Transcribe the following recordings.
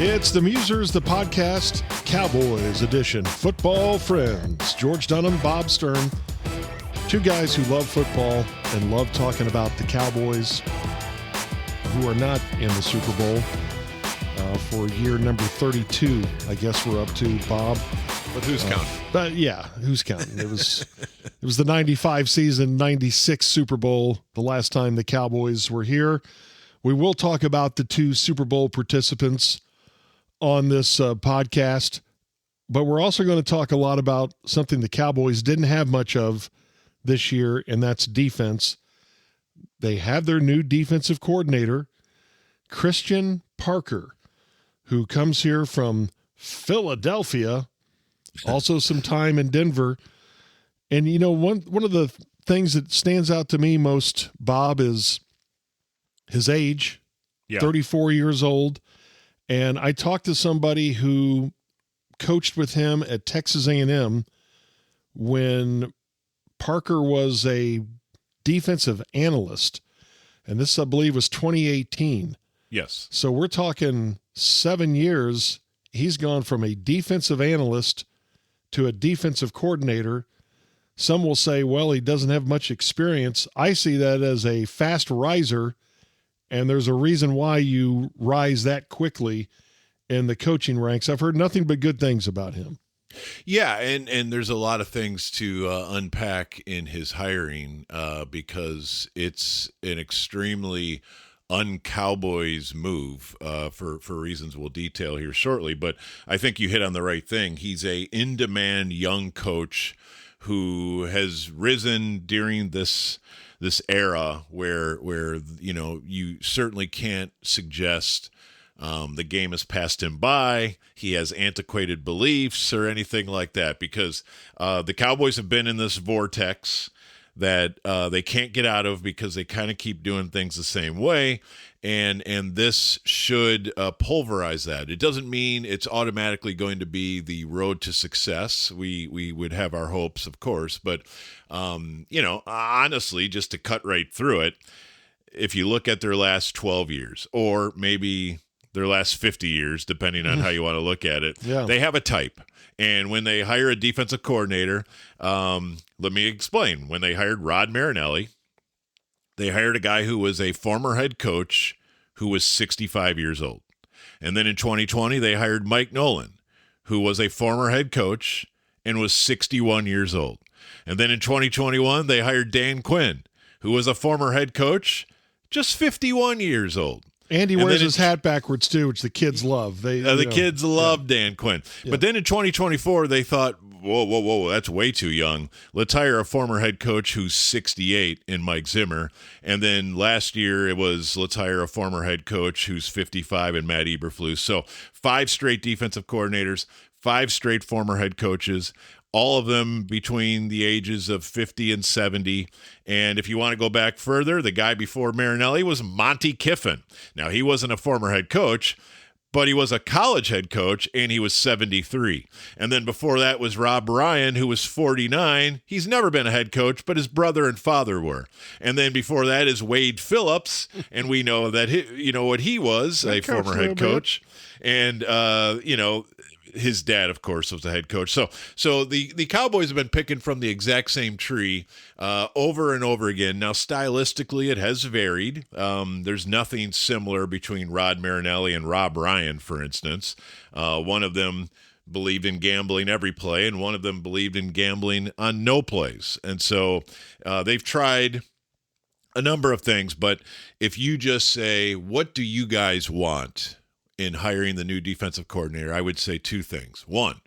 It's the Musers, the podcast, Cowboys edition. Football friends, George Dunham, Bob Sturm, two guys who love football and love talking about the Cowboys, who are not in the Super Bowl for year number 32. I guess we're up to, Bob. But who's counting? But yeah, who's counting? It was the 95 season, 96 Super Bowl, the last time the Cowboys were here. We will talk about the two Super Bowl participants on this podcast, but we're also going to talk a lot about something the Cowboys didn't have much of this year, and that's defense. They have their new defensive coordinator, Christian Parker, who comes here from Philadelphia, also some time in Denver. And, you know, one of the things that stands out to me most, Bob, is his age, 34 years old. And I talked to somebody who coached with him at Texas A&M when Parker was a defensive analyst. And this, I believe, was 2018. Yes. So we're talking 7 years. He's gone from a defensive analyst to a defensive coordinator. Some will say, well, he doesn't have much experience. I see that as a fast riser. And there's a reason why you rise that quickly in the coaching ranks. I've heard nothing but good things about him. Yeah, and there's a lot of things to unpack in his hiring because it's an extremely un-Cowboys move for reasons we'll detail here shortly. But I think you hit on the right thing. He's a in-demand young coach who has risen during this era where you know, you certainly can't suggest the game has passed him by, he has antiquated beliefs or anything like that, because the Cowboys have been in this vortex that they can't get out of because they kind of keep doing things the same way, and this should pulverize that. It doesn't mean it's automatically going to be the road to success. We would have our hopes, of course, but you know, honestly, just to cut right through it, if you look at their last 12 years, or maybe their last 50 years, depending on how you want to look at it, they have a type. And when they hire a defensive coordinator, let me explain. When they hired Rod Marinelli, they hired a guy who was a former head coach who was 65 years old. And then in 2020, they hired Mike Nolan, who was a former head coach and was 61 years old. And then in 2021, they hired Dan Quinn, who was a former head coach, just 51 years old. And he wears his hat backwards, too, which the kids love. The kids love Dan Quinn. Yeah. But then in 2024, they thought, whoa, that's way too young. Let's hire a former head coach who's 68 in Mike Zimmer. And then last year, it was, let's hire a former head coach who's 55 in Matt Eberflus. So 5 straight defensive coordinators, 5 straight former head coaches, all of them between the ages of 50 and 70. And if you want to go back further, the guy before Marinelli was Monty Kiffin. Now, he wasn't a former head coach, but he was a college head coach, and he was 73. And then before that was Rob Ryan, who was 49. He's never been a head coach, but his brother and father were. And then before that is Wade Phillips, and we know that what he was, a former head coach. And his dad, of course, was the head coach. So the Cowboys have been picking from the exact same tree over and over again. Now, stylistically, it has varied. There's nothing similar between Rod Marinelli and Rob Ryan, for instance. One of them believed in gambling every play, and one of them believed in gambling on no plays. And so they've tried a number of things. But if you just say, what do you guys want in hiring the new defensive coordinator, I would say 2 things. 1,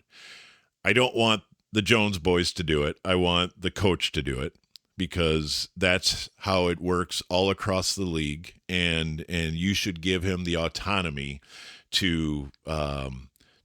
I don't want the Jones boys to do it. I want the coach to do it, because that's how it works all across the league. And you should give him the autonomy to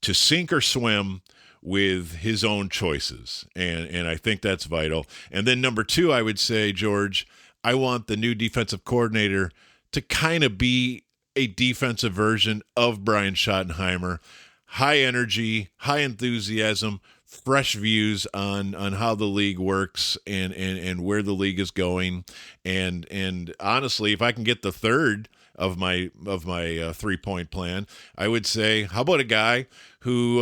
sink or swim with his own choices. And I think that's vital. And then number 2, I would say, George, I want the new defensive coordinator to kind of be a defensive version of Brian Schottenheimer. High energy, high enthusiasm, fresh views on how the league works and where the league is going. And honestly, if I can get the third, of my 3-point plan. I would say, how about a guy who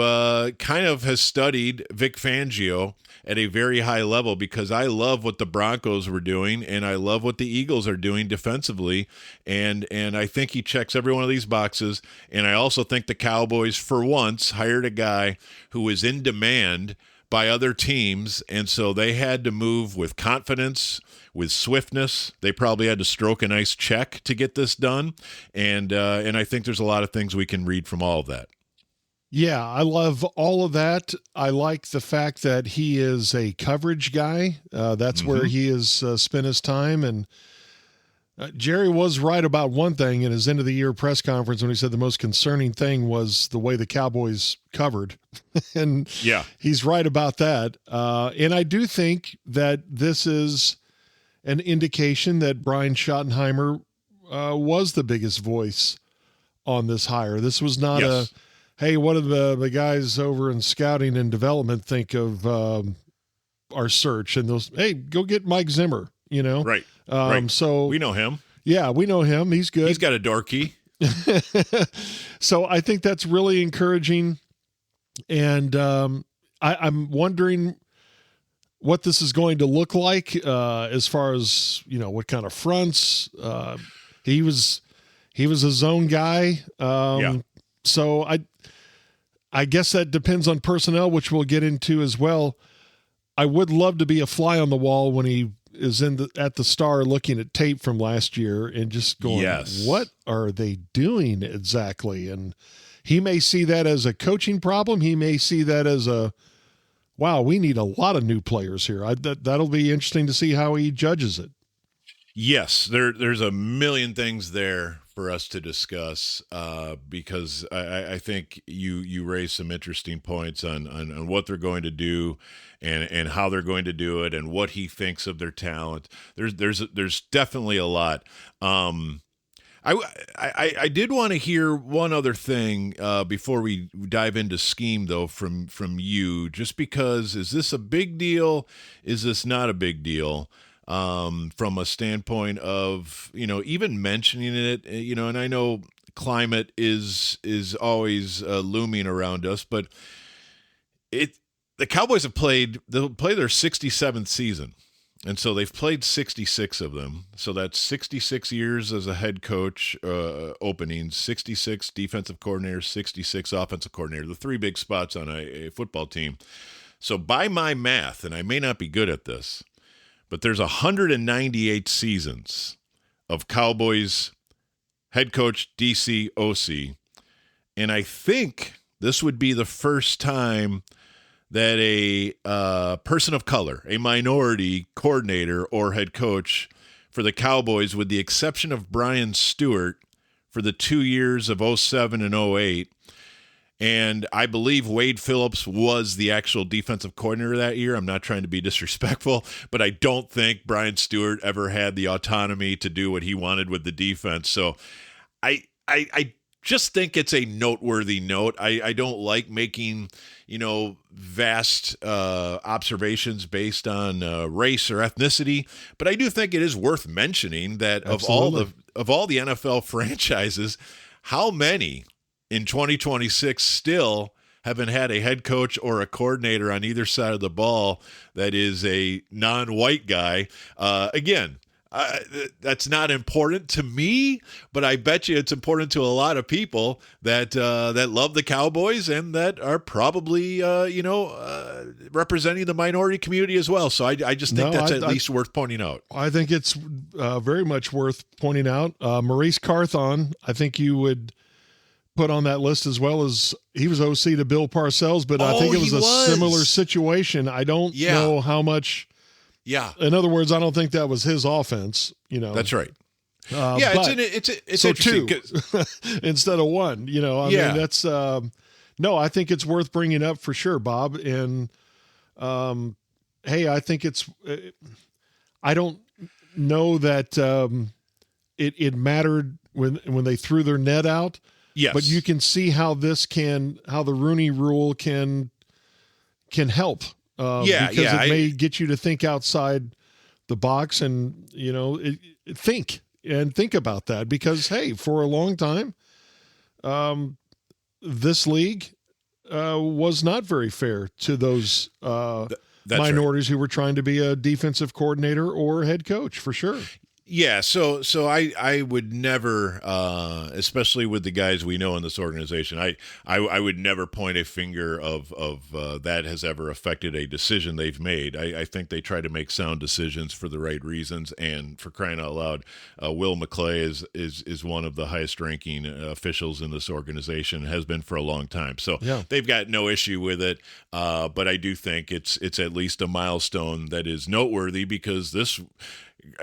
kind of has studied Vic Fangio at a very high level, because I love what the Broncos were doing and I love what the Eagles are doing defensively, and I think he checks every one of these boxes. And I also think the Cowboys, for once, hired a guy who was in demand by other teams, and so they had to move with confidence, with swiftness. They probably had to stroke a nice check to get this done, and I think there's a lot of things we can read from all of that. Yeah, I love all of that. I like the fact that he is a coverage guy. That's where he has spent his time. And Jerry was right about one thing in his end-of-the-year press conference when he said the most concerning thing was the way the Cowboys covered. And yeah, he's right about that. And I do think that this is an indication that Brian Schottenheimer was the biggest voice on this hire. This was not hey, what do the guys over in scouting and development think of our search? And those, hey, go get Mike Zimmer, Right. Right. So we know him. Yeah, we know him. He's good. He's got a door key. So I think that's really encouraging. And I'm wondering what this is going to look like as far as, what kind of fronts. He was a zone guy. So I guess that depends on personnel, which we'll get into as well. I would love to be a fly on the wall when he is at the Star looking at tape from last year and just going, what are they doing exactly? And he may see that as a coaching problem. He may see that as wow, we need a lot of new players here. That'll be interesting to see how he judges it. Yes, there's a million things there for us to discuss because I think you raised some interesting points on what they're going to do and how they're going to do it and what he thinks of their talent. There's definitely a lot. I did want to hear one other thing before we dive into scheme, though, from you, just because, is this a big deal? Is this not a big deal? From a standpoint of, even mentioning it, and I know climate is always looming around us, but the Cowboys they'll play their 67th season. And so they've played 66 of them. So that's 66 years as a head coach opening, 66 defensive coordinators, 66 offensive coordinator, the three big spots on a football team. So by my math, and I may not be good at this, but there's 198 seasons of Cowboys head coach, DC, OC. And I think this would be the first time that a person of color, a minority coordinator or head coach for the Cowboys, with the exception of Brian Stewart for the 2 years of 07 and 08, and I believe Wade Phillips was the actual defensive coordinator that year. I'm not trying to be disrespectful, but I don't think Brian Stewart ever had the autonomy to do what he wanted with the defense. So I just think it's a noteworthy note. I don't like making, vast observations based on race or ethnicity, but I do think it is worth mentioning that of all the NFL franchises, how many in 2026 still haven't had a head coach or a coordinator on either side of the ball that is a non-white guy? Again, that's not important to me, but I bet you it's important to a lot of people that love the Cowboys and that are probably representing the minority community as well. So I just think that's at least worth pointing out. I think it's very much worth pointing out. Maurice Carthon, I think you would put on that list as well. As he was OC to Bill Parcells, but I think it was a similar situation. I don't know how much. Yeah. In other words, I don't think that was his offense. That's right. It's so interesting. Two instead of one. I mean, that's no. I think it's worth bringing up for sure, Bob. And hey, I think it's. I don't know that it mattered when they threw their net out. Yes. But you can see how how the Rooney Rule can help. Because it may get you to think outside the box and, think. and think about that because, hey, for a long time, this league was not very fair to those minorities who were trying to be a defensive coordinator or head coach, for sure. Yeah, so I would never, especially with the guys we know in this organization, I would never point a finger of that has ever affected a decision they've made. I think they try to make sound decisions for the right reasons, and for crying out loud, Will McClay is one of the highest ranking officials in this organization, has been for a long time. So they've got no issue with it, but I do think it's at least a milestone that is noteworthy because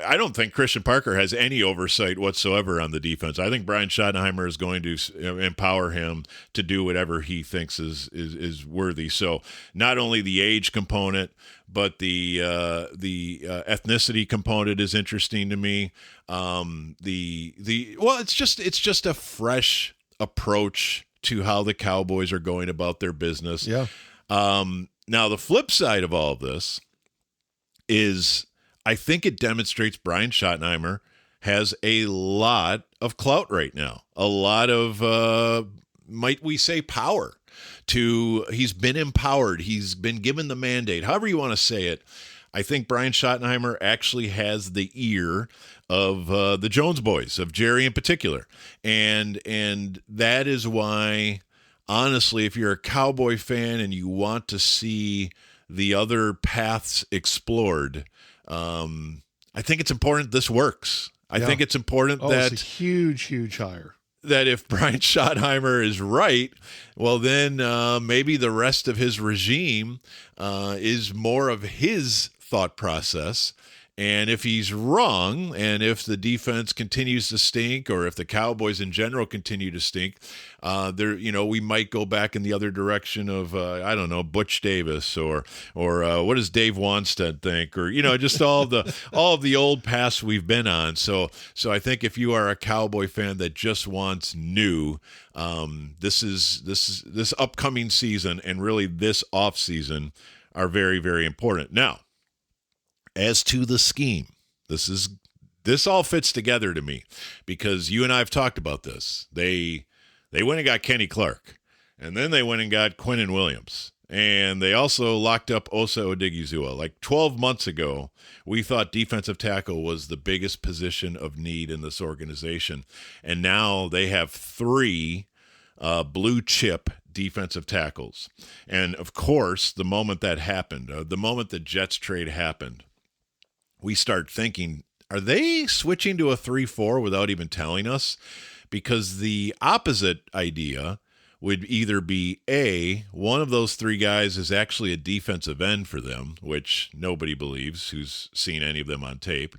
I don't think Christian Parker has any oversight whatsoever on the defense. I think Brian Schottenheimer is going to empower him to do whatever he thinks is worthy. So not only the age component, but the ethnicity component is interesting to me. It's just a fresh approach to how the Cowboys are going about their business. Yeah. Now the flip side of all of this is, I think it demonstrates Brian Schottenheimer has a lot of clout right now, a lot of, might we say, power. He's been empowered. He's been given the mandate, however you want to say it. I think Brian Schottenheimer actually has the ear of the Jones boys, of Jerry in particular. And that is why, honestly, if you're a Cowboy fan and you want to see the other paths explored, I think it's important this works. I think it's important that it's a huge hire. That if Brian Schottenheimer is right, well, then maybe the rest of his regime is more of his thought process. And if he's wrong, and if the defense continues to stink, or if the Cowboys in general continue to stink, we might go back in the other direction of Butch Davis, or what does Dave Wanstead think, or just all of the old paths we've been on. So I think if you are a Cowboy fan that just wants new, this upcoming season and really this off season are very, very important. Now, as to the scheme, this all fits together to me because you and I have talked about this. They went and got Kenny Clark, and then they went and got Quinnen Williams, and they also locked up Osa Odigizua. Like 12 months ago, we thought defensive tackle was the biggest position of need in this organization, and now they have 3 blue chip defensive tackles. And of course, the moment that happened, the moment the Jets trade happened, we start thinking, are they switching to a 3-4 without even telling us? Because the opposite idea would either be A, one of those 3 guys is actually a defensive end for them, which nobody believes who's seen any of them on tape,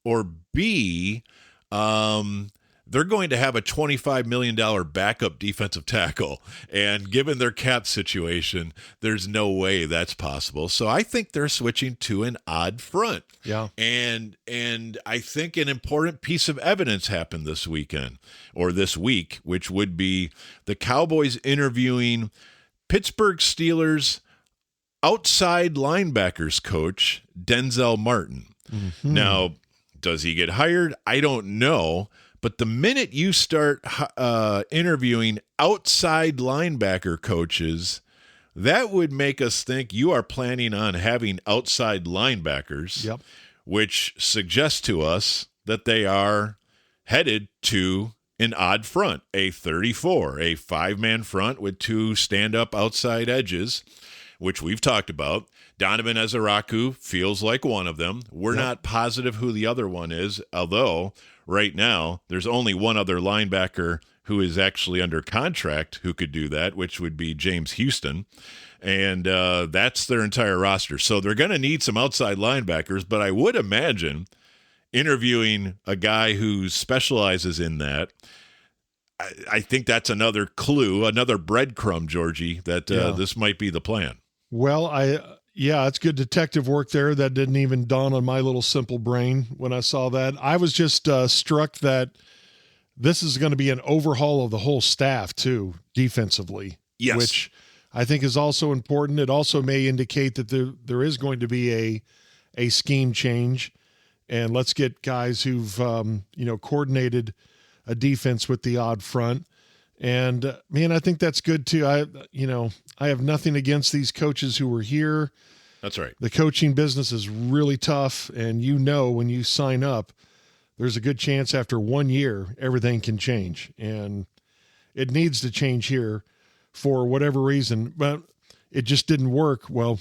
or B, they're going to have a $25 million backup defensive tackle. And given their cap situation, there's no way that's possible. So I think they're switching to an odd front. Yeah. And I think an important piece of evidence happened this weekend, or this week, which would be the Cowboys interviewing Pittsburgh Steelers outside linebackers coach Denzel Martin. Mm-hmm. Now, does he get hired? I don't know. But the minute you start interviewing outside linebacker coaches, that would make us think you are planning on having outside linebackers, which suggests to us that they are headed to an odd front, a 34, a 5-man front with 2 stand-up outside edges, which we've talked about. Donovan Ezeraku feels like one of them. We're not positive who the other one is, although right now there's only one other linebacker who is actually under contract who could do that, which would be James Houston. And that's their entire roster. So they're going to need some outside linebackers, but I would imagine interviewing a guy who specializes in that, I think that's another clue, another breadcrumb, Georgie, that this might be the plan. Well, it's good detective work there. That didn't even dawn on my little simple brain when I saw that. I was just struck that this is going to be an overhaul of the whole staff too, defensively. Yes. Which I think is also important. It also may indicate that there is going to be a scheme change. and let's get guys who've coordinated a defense with the odd front. And man, I think that's good too. I have nothing against these coaches who were here. That's right. The coaching business is really tough, and when you sign up, there's a good chance after 1 year everything can change, and it needs to change here for whatever reason. But it just didn't work. Well,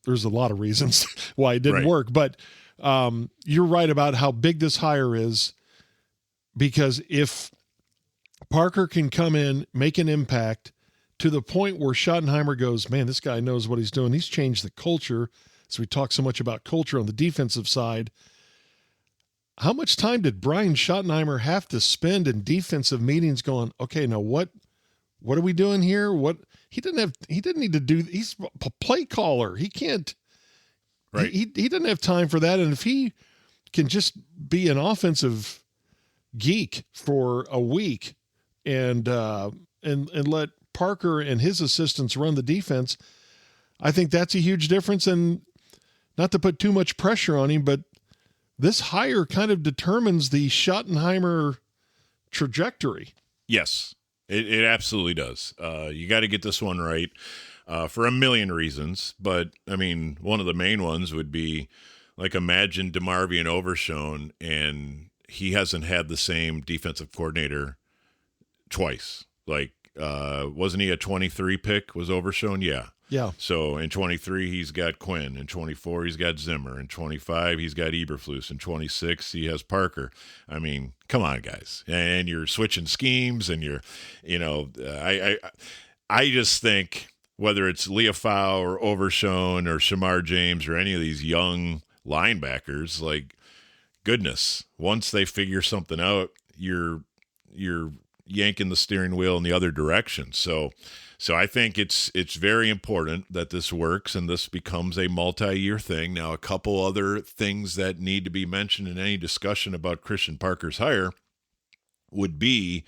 there's a lot of reasons why it didn't work, but you're right about how big this hire is, because if Parker can come in, make an impact to the point where Schottenheimer goes, man, this guy knows what he's doing. He's changed the culture. So we talk so much about culture on the defensive side. How much time did Brian Schottenheimer have to spend in defensive meetings going, okay, now what are we doing here? He didn't need to do, he's a play caller. He can't, right. He didn't have time for that. And if he can just be an offensive geek for a week and let Parker and his assistants run the defense, I think that's a huge difference. And not to put too much pressure on him, but this hire kind of determines the Schottenheimer trajectory. Yes, it absolutely does. You got to get this one right for a million reasons. But, I mean, one of the main ones would be, like, imagine DeMarvion Overshone, and he hasn't had the same defensive coordinator twice. Like, wasn't he a 23 pick, was Overshone? Yeah. Yeah. So in 23, he's got Quinn. In 24, he's got Zimmer. In 25, he's got Eberflus. In 26, he has Parker. I mean, come on, guys. And you're switching schemes, and I just think whether it's Leofau or Overshone or Shamar James or any of these young linebackers, like, goodness, once they figure something out, you're yanking the steering wheel in the other direction. So I think it's very important that this works and this becomes a multi-year thing. Now, a couple other things that need to be mentioned in any discussion about Christian Parker's hire would be,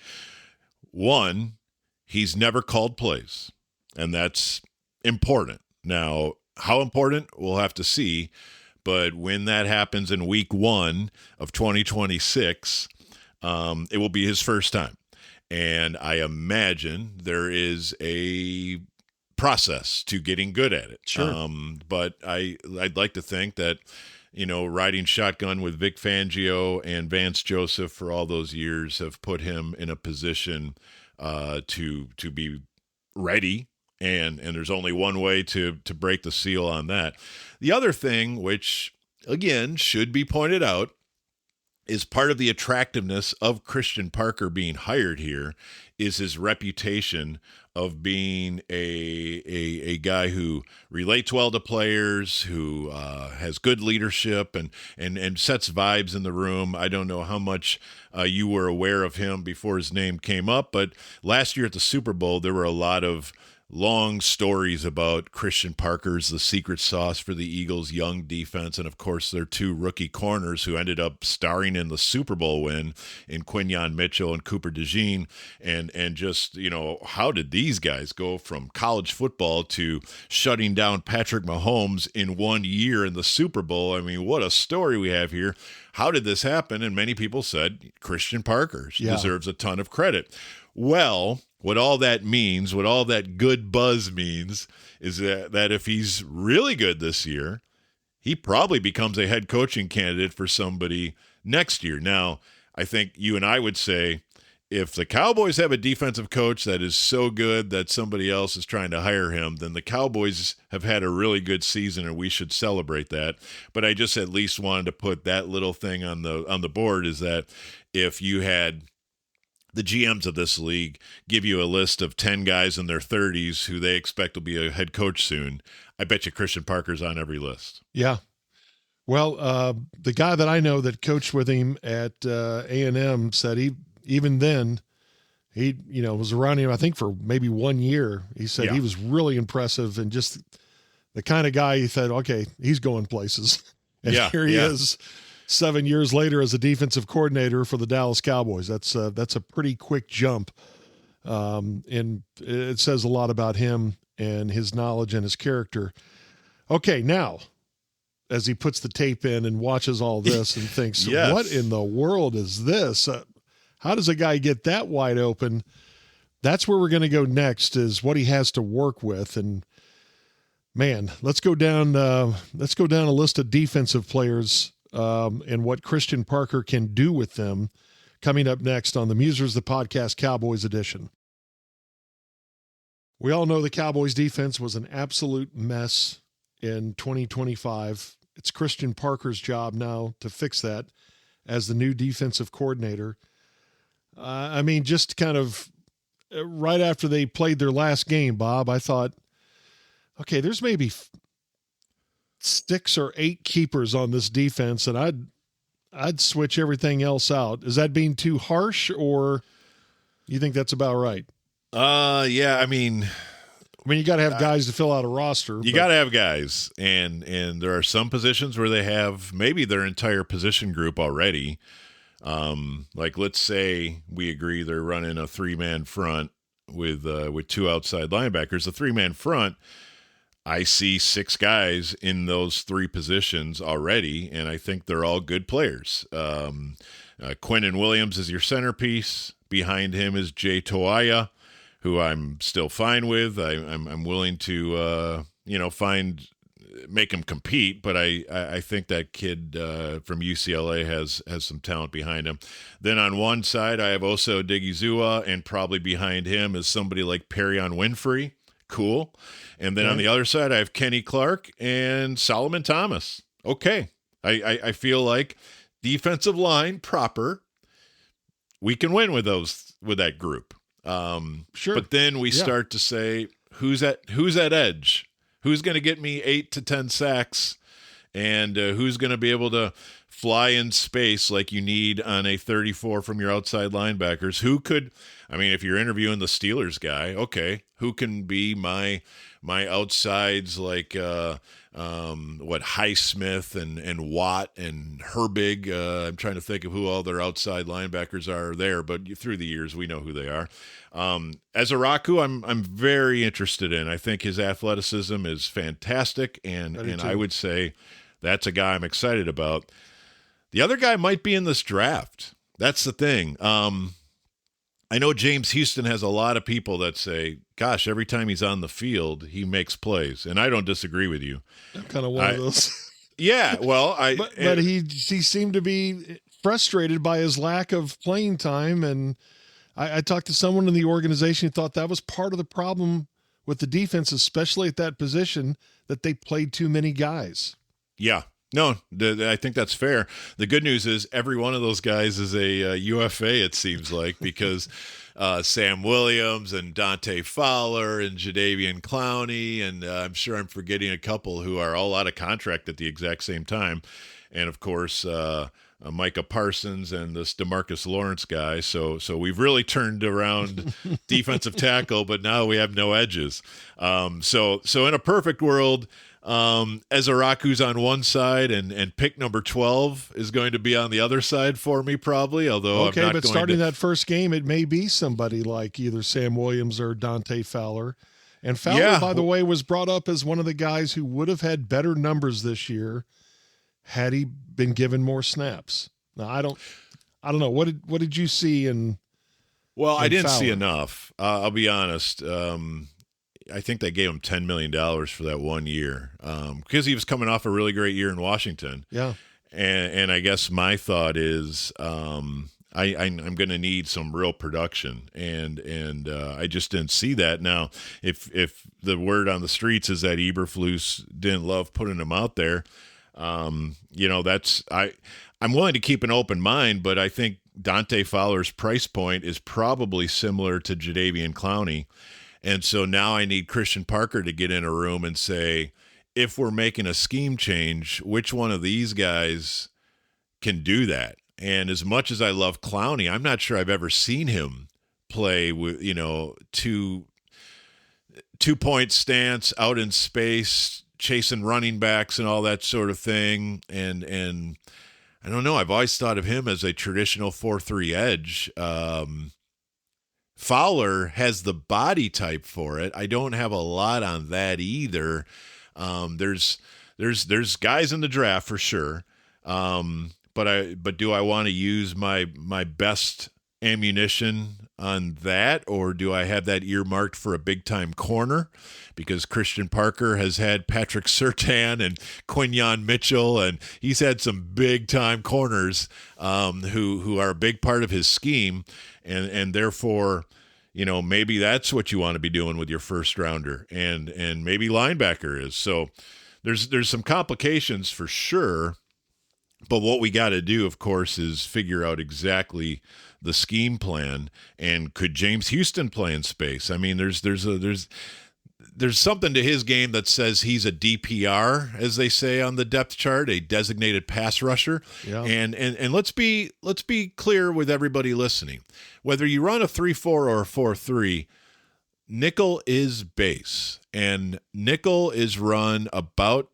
one, he's never called plays, and that's important. Now, how important, we'll have to see, but when that happens in week 1 of 2026, it will be his first time. And I imagine there is a process to getting good at it. Sure. But I'd like to think that, riding shotgun with Vic Fangio and Vance Joseph for all those years have put him in a position to be ready. And there's only one way to break the seal on that. The other thing, which, again, should be pointed out, is part of the attractiveness of Christian Parker being hired here is his reputation of being a guy who relates well to players, who has good leadership and sets vibes in the room. I don't know how much you were aware of him before his name came up, but last year at the Super Bowl, there were a lot of long stories about Christian Parker's the secret sauce for the Eagles' young defense, and of course their 2 rookie corners who ended up starring in the Super Bowl win in Quinyon Mitchell and Cooper DeJean, and just, how did these guys go from college football to shutting down Patrick Mahomes in 1 year in the Super Bowl? I mean, what a story we have here. How did this happen? And many people said Christian Parker deserves a ton of credit. Well, what all that means, what all that good buzz means, is that if he's really good this year, he probably becomes a head coaching candidate for somebody next year. Now, I think you and I would say, if the Cowboys have a defensive coach that is so good that somebody else is trying to hire him, then the Cowboys have had a really good season, and we should celebrate that. But I just at least wanted to put that little thing on the board, is that if you had the GMs of this league give you a list of 10 guys in their 30s who they expect will be a head coach soon, I bet you Christian Parker's on every list. Yeah. Well, the guy that I know that coached with him at A&M said even then he was around him, I think, for maybe 1 year. He said he was really impressive, and just the kind of guy he said, okay, he's going places. And here he is 7 years later as a defensive coordinator for the Dallas Cowboys. That's a pretty quick jump. And it says a lot about him and his knowledge and his character. Okay, now, as he puts the tape in and watches all this and thinks, Yes. what in the world is this? How does a guy get that wide open? That's where we're going to go next, is what he has to work with. And man, let's go down a list of defensive players and what Christian Parker can do with them coming up next on the Musers, the Podcast Cowboys edition. We all know the Cowboys defense was an absolute mess in 2025. It's Christian Parker's job now to fix that as the new defensive coordinator. Just kind of right after they played their last game, Bob, I thought, okay, there's maybe 6 or 8 keepers on this defense, and I'd switch everything else out. Is that being too harsh, or you think that's about right? Yeah, I mean, you got to have guys to fill out a roster. You got to have guys, and there are some positions where they have maybe their entire position group already. Like, let's say we agree they're running a 3-man front with 2 outside linebackers. A 3-man front, I see 6 guys in those 3 positions already, and I think they're all good players. Quinnen Williams is your centerpiece. Behind him is Jay Toia, who I'm still fine with. I'm willing to make him compete, but I think that kid from UCLA has some talent behind him. Then on one side I have Osa Odigizua, and probably behind him is somebody like Perion Winfrey. Cool. And then on the other side I have Kenny Clark and Solomon Thomas. Okay. I feel like defensive line proper, we can win with that group. Sure. But then we start to say, who's at edge? Who's going to get me 8 to 10 sacks? And who's going to be able to fly in space like you need on a 34 from your outside linebackers? Who could, if you're interviewing the Steelers guy, okay, who can be my outsides like Highsmith and Watt and Herbig? I'm trying to think of who all their outside linebackers are there, but through the years we know who they are. Ezeraku, I'm very interested in. I think his athleticism is fantastic, and I would say that's a guy I'm excited about. The other guy might be in this draft. That's the thing. I know James Houston has a lot of people that say, gosh, every time he's on the field, he makes plays. And I don't disagree with you. I'm kind of one of those. Yeah, well, but he seemed to be frustrated by his lack of playing time. And I talked to someone in the organization who thought that was part of the problem with the defense, especially at that position, that they played too many guys. Yeah. No, I think that's fair. The good news is every one of those guys is a UFA, it seems like, because Sam Williams and Dante Fowler and Jadeveon Clowney, and I'm sure I'm forgetting a couple who are all out of contract at the exact same time. And, of course, Micah Parsons and this DeMarcus Lawrence guy. So we've really turned around defensive tackle, but now we have no edges. So in a perfect world, Ezeraku's on one side and pick number 12 is going to be on the other side for me probably, although okay, I'm not but going starting to... that first game, it may be somebody like either Sam Williams or Dante Fowler. And Fowler, by the way, was brought up as one of the guys who would have had better numbers this year had he been given more snaps. Now, I don't know. What did you see in I didn't Fowler? see enough. I'll be honest. I think they gave him $10 million for that 1 year because he was coming off a really great year in Washington. Yeah. And I guess my thought is I'm going to need some real production, and I just didn't see that. Now, if the word on the streets is that Eberflus didn't love putting him out there, I'm willing to keep an open mind, but I think Dante Fowler's price point is probably similar to Jadeveon Clowney. And so now I need Christian Parker to get in a room and say, if we're making a scheme change, which one of these guys can do that? And as much as I love Clowney, I'm not sure I've ever seen him play with, 2-point stance out in space, chasing running backs and all that sort of thing. And I don't know. I've always thought of him as a traditional 4-3 edge. Fowler has the body type for it. I don't have a lot on that either. There's there's guys in the draft for sure. But do I want to use my best ammunition on that, or do I have that earmarked for a big time corner? Because Christian Parker has had Patrick Surtain and Quinyon Mitchell, and he's had some big time corners who are a big part of his scheme, and therefore, maybe that's what you want to be doing with your first rounder, and maybe linebacker is. So there's some complications for sure. But what we got to do, of course, is figure out exactly the scheme plan. And could James Houston play in space? I mean, there's something to his game that says he's a DPR, as they say on the depth chart, a designated pass rusher. Yeah. And let's be clear with everybody listening. Whether you run a 3-4 or a 4-3, nickel is base, and nickel is run about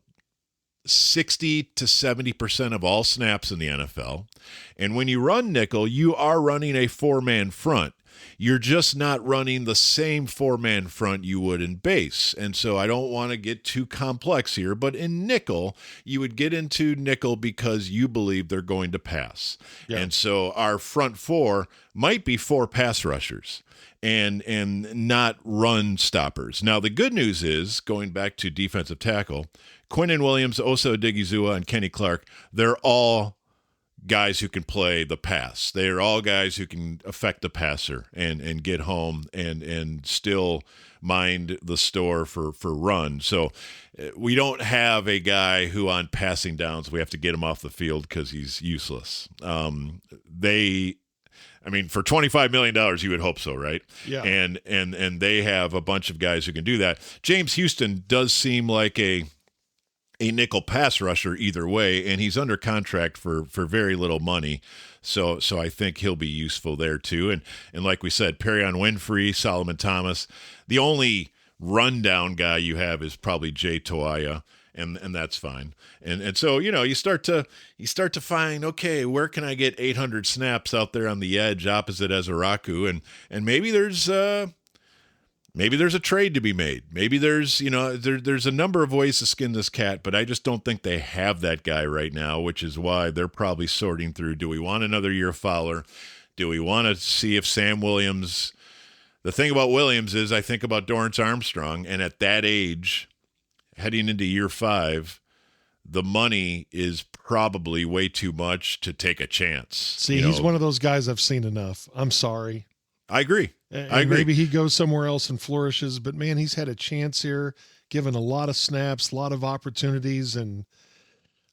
60 to 70% of all snaps in the NFL. And when you run nickel, you are running a 4-man front. You're just not running the same 4-man front you would in base. And so I don't want to get too complex here, but in nickel, you would get into nickel because you believe they're going to pass. Yeah. And so our front 4 might be 4 pass rushers and not run stoppers. Now, the good news is, going back to defensive tackle, Quinnen Williams, Osa Odigizua, and Kenny Clark, they're all guys who can play the pass. They're all guys who can affect the passer and get home and still mind the store for run. So we don't have a guy who on passing downs, we have to get him off the field because he's useless. For $25 million, you would hope so, right? Yeah. And they have a bunch of guys who can do that. James Houston does seem like a nickel pass rusher either way, and he's under contract for very little money. So I think he'll be useful there too. And like we said, Perion Winfrey, Solomon Thomas. The only rundown guy you have is probably Jay Toia, and that's fine. And so, you start to find, okay, where can I get 800 snaps out there on the edge opposite Ezeraku? And maybe there's a trade to be made. Maybe there's a number of ways to skin this cat, but I just don't think they have that guy right now, which is why they're probably sorting through, do we want another year Fowler? Do we want to see if Sam Williams – the thing about Williams is I think about Dorrance Armstrong, and at that age, heading into year 5, the money is probably way too much to take a chance. See, he's one of those guys I've seen enough. I'm sorry. I agree. I agree. Maybe he goes somewhere else and flourishes, but man, he's had a chance here, given a lot of snaps, a lot of opportunities, and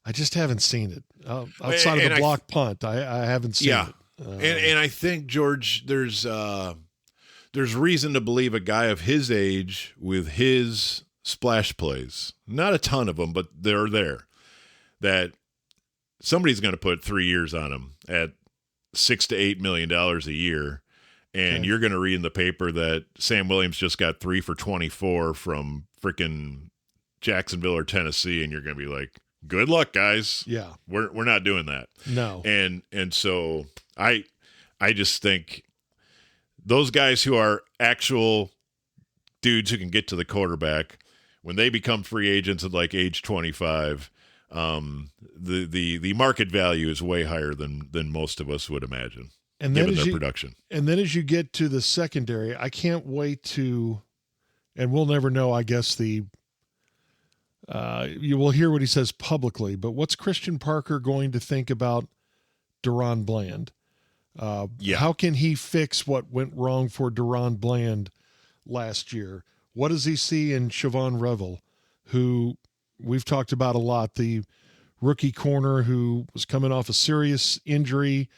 I just haven't seen it. Outside of the block punt, I haven't seen it. And I think, George, there's reason to believe a guy of his age with his splash plays, not a ton of them, but they're there, that somebody's going to put 3 years on him at $6 to $8 million a year. And you're going to read in the paper that Sam Williams just got 3 for 24 from freaking Jacksonville or Tennessee, and you're going to be like, "Good luck, guys." Yeah, we're not doing that. No. And so I just think those guys who are actual dudes who can get to the quarterback, when they become free agents at like age 25, the market value is way higher than most of us would imagine. And then given their production. And then as you get to the secondary, I can't wait to, and we'll never know, I guess, you will hear what he says publicly, but what's Christian Parker going to think about Deron Bland? How can he fix what went wrong for Deron Bland last year? What does he see in Siobhan Revel, who we've talked about a lot, the rookie corner who was coming off a serious injury?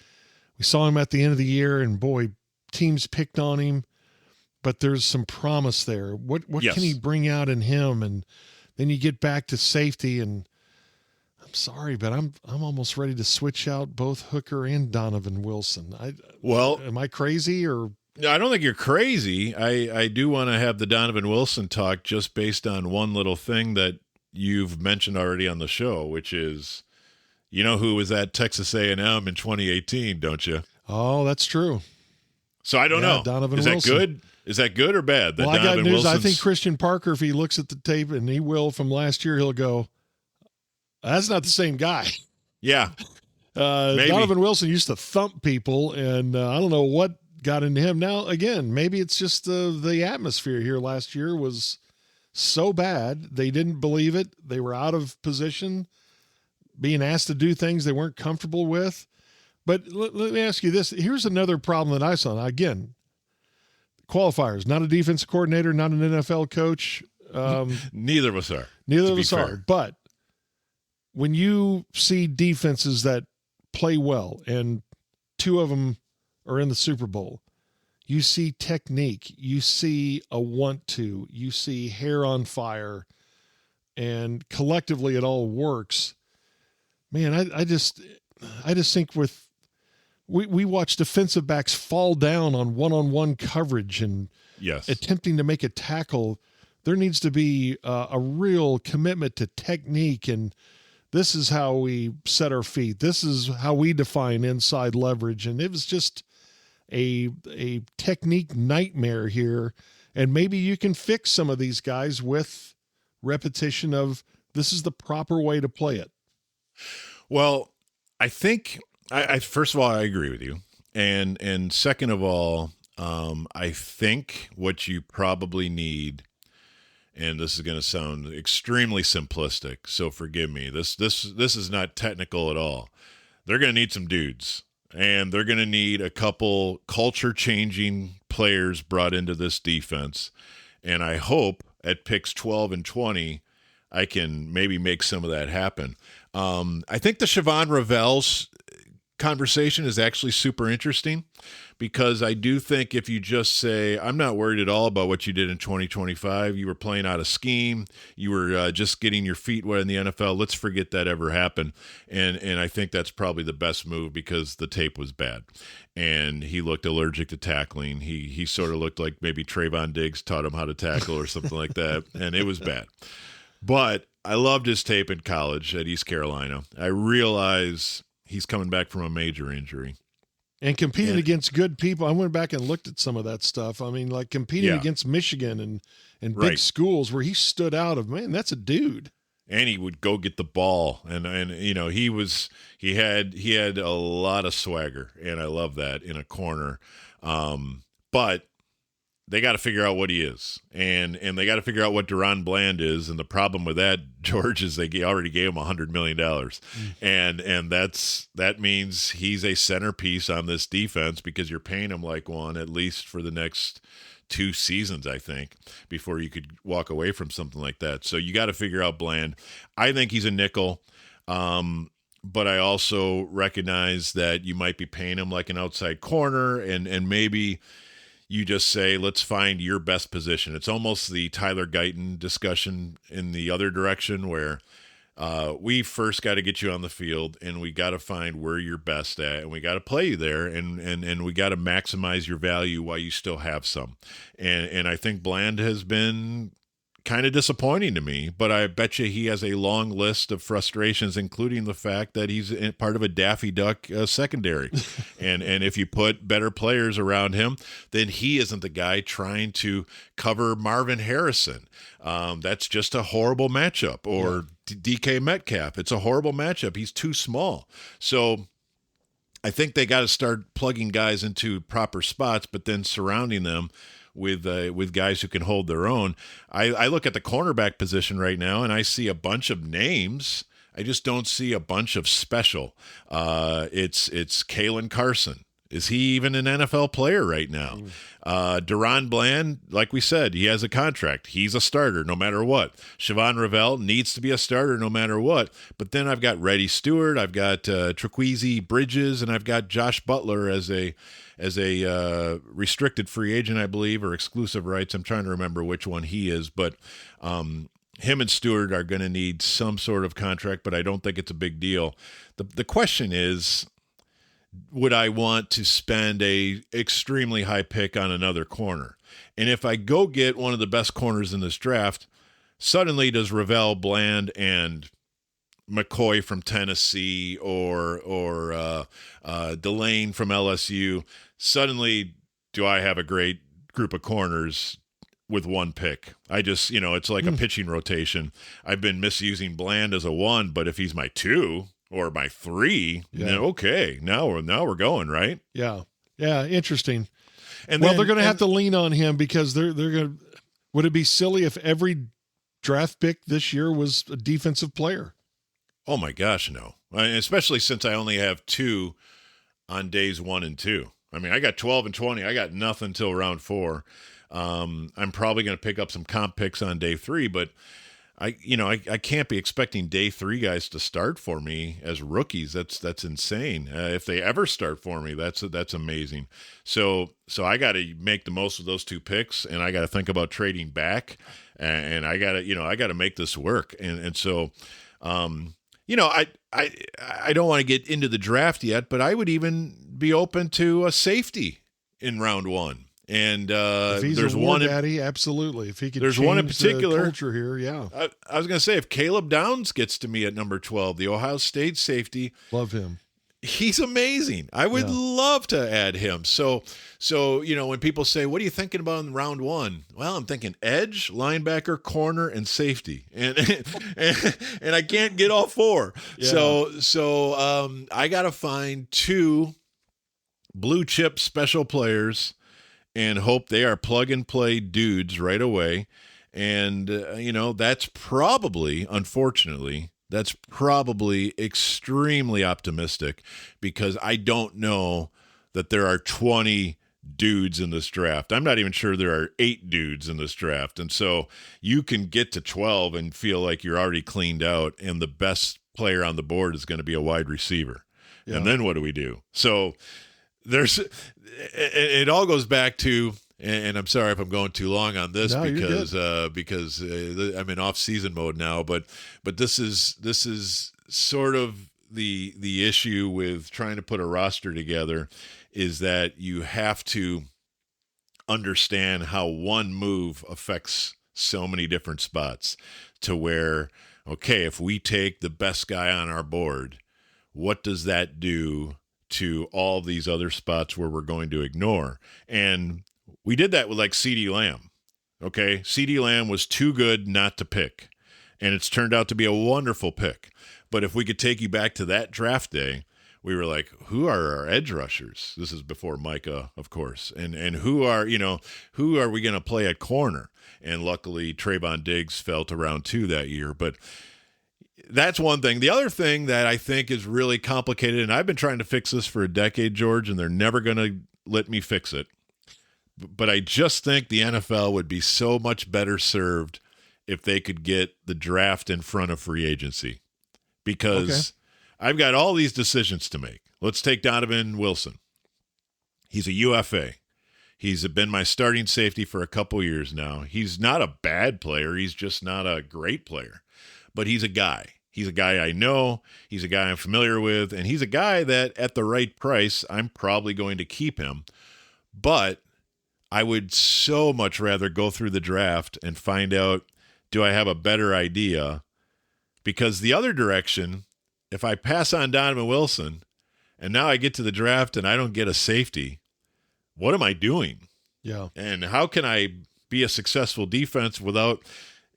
We saw him at the end of the year, and boy, teams picked on him, but there's some promise there. What can he bring out in him? And then you get back to safety, and I'm sorry, but I'm almost ready to switch out both Hooker and Donovan Wilson. Am I crazy or? No, I don't think you're crazy. I do want to have the Donovan Wilson talk just based on one little thing that you've mentioned already on the show, which is, you know who was at Texas A&M in 2018, don't you? Oh, that's true. So I don't know. Donovan Wilson. That good? Is that good or bad? Well, I got news. I think Christian Parker, if he looks at the tape, and he will from last year, he'll go, That's not the same guy. Yeah, maybe. Donovan Wilson used to thump people, and I don't know what got into him. Now, again, maybe it's just the atmosphere here last year was so bad. They didn't believe it. They were out of position, being asked to do things they weren't comfortable with. But let me ask you this. Here's another problem that I saw. Now, again, qualifiers, not a defensive coordinator, not an NFL coach. Neither of us are. Neither of us are. But when you see defenses that play well, and two of them are in the Super Bowl, you see technique, you see a want to, you see hair on fire, and collectively it all works. Man, I just think we watch defensive backs fall down on one-on-one coverage and attempting to make a tackle. There needs to be a real commitment to technique, and this is how we set our feet. This is how we define inside leverage. And it was just a technique nightmare here. And maybe you can fix some of these guys with repetition of this is the proper way to play it. Well, I think I first of all, I agree with you. And second of all, I think what you probably need, and this is going to sound extremely simplistic, so forgive me. This is not technical at all. They're going to need some dudes, and they're going to need a couple culture-changing players brought into this defense. And I hope at picks 12 and 20, I can maybe make some of that happen. I think the Siobhan Ravel's conversation is actually super interesting, because I do think if you just say, I'm not worried at all about what you did in 2025, you were playing out of scheme, you were just getting your feet wet in the NFL, let's forget that ever happened. And I think that's probably the best move, because the tape was bad. And he looked allergic to tackling. He sort of looked like maybe Trayvon Diggs taught him how to tackle or something like that. And it was bad. But I loved his tape in college at East Carolina. I realize he's coming back from a major injury. And competing against good people. I went back and looked at some of that stuff. I mean, like competing against Michigan and big schools where he stood out of, man, that's a dude. And he would go get the ball. And you know, he had a lot of swagger, and I love that in a corner. But they got to figure out what he is, and they got to figure out what Deron Bland is. And the problem with that, George, is they already gave him $100 million, and that means he's a centerpiece on this defense, because you're paying him like one at least for the next 2 seasons, I think, before you could walk away from something like that. So you got to figure out Bland. I think he's a nickel. But I also recognize that you might be paying him like an outside corner, and maybe you just say, let's find your best position. It's almost the Tyler Guyton discussion in the other direction, where we first got to get you on the field, and we got to find where you're best at, and we got to play you there, and we got to maximize your value while you still have some. And I think Bland has been kind of disappointing to me, but I bet you he has a long list of frustrations, including the fact that he's part of a Daffy Duck secondary. and if you put better players around him, then he isn't the guy trying to cover Marvin Harrison. That's just a horrible matchup. Or DK Metcalf. It's a horrible matchup. He's too small. So I think they got to start plugging guys into proper spots, but then surrounding them with guys who can hold their own. I look at the cornerback position right now, and I see a bunch of names. I just don't see a bunch of special. It's Kalen Carson. Is he even an NFL player right now? Deron Bland, like we said, he has a contract. He's a starter no matter what. Siobhan Ravel needs to be a starter no matter what. But then I've got Reddy Stewart, I've got Trequezie Bridges, and I've got Josh Butler as a restricted free agent, I believe, or exclusive rights. I'm trying to remember which one he is, but him and Stewart are going to need some sort of contract, but I don't think it's a big deal. The question is, would I want to spend a extremely high pick on another corner? And if I go get one of the best corners in this draft, suddenly does Ravel, Bland, and McCoy from Tennessee or Delane from LSU, suddenly do I have a great group of corners with one pick. I just, it's like a pitching rotation. I've been misusing Bland as a 1, but if he's my 2 or my 3, then okay, now we're going, right? Yeah. Yeah, interesting. And they're going to have to lean on him because they're going to. Would it be silly if every draft pick this year was a defensive player? Oh my gosh, no. Especially since I only have 2 on days 1 and 2. I mean, I got 12 and 20. I got nothing till round 4. I'm probably going to pick up some comp picks on day 3, but I can't be expecting day 3 guys to start for me as rookies. That's insane. If they ever start for me, that's amazing. So I got to make the most of those 2 picks, and I got to think about trading back, and I got to make this work. And so, I don't want to get into the draft yet, but I would even be open to a safety in round 1. And if he's there's a war one, daddy, absolutely. If he could, there's change one in particular the culture here. Yeah, I was going to say, if Caleb Downs gets to me at number 12, the Ohio State safety, love him. He's amazing. I would love to add him. So when people say, "What are you thinking about in round 1?" Well, I'm thinking edge, linebacker, corner, and safety, and I can't get all 4. Yeah. So I got to find 2 blue chip special players and hope they are plug and play dudes right away. And, that's probably, unfortunately, extremely optimistic because I don't know that there are 20 dudes in this draft. I'm not even sure there are 8 dudes in this draft. And so you can get to 12 and feel like you're already cleaned out and the best player on the board is going to be a wide receiver. Yeah. And then what do we do? So it all goes back to, and I'm sorry if I'm going too long on this because I'm in off-season mode now, but this is sort of the issue with trying to put a roster together is that you have to understand how one move affects so many different spots to where, okay, if we take the best guy on our board, what does that do to all these other spots where we're going to ignore? And we did that with like CeeDee Lamb. Okay. CeeDee Lamb was too good not to pick. And it's turned out to be a wonderful pick. But if we could take you back to that draft day, we were like, who are our edge rushers? This is before Micah, of course. And who are we going to play at corner? And luckily Trayvon Diggs fell to round 2 that year. But that's one thing. The other thing that I think is really complicated, and I've been trying to fix this for a decade, George, and they're never going to let me fix it. But I just think the NFL would be so much better served if they could get the draft in front of free agency. Because I've got all these decisions to make. Let's take Donovan Wilson. He's a UFA. He's been my starting safety for a couple years now. He's not a bad player. He's just not a great player. But he's a guy. He's a guy I know. He's a guy I'm familiar with. And he's a guy that at the right price, I'm probably going to keep him. But I would so much rather go through the draft and find out, do I have a better idea? Because the other direction, if I pass on Donovan Wilson and now I get to the draft and I don't get a safety, what am I doing? Yeah. And how can I be a successful defense without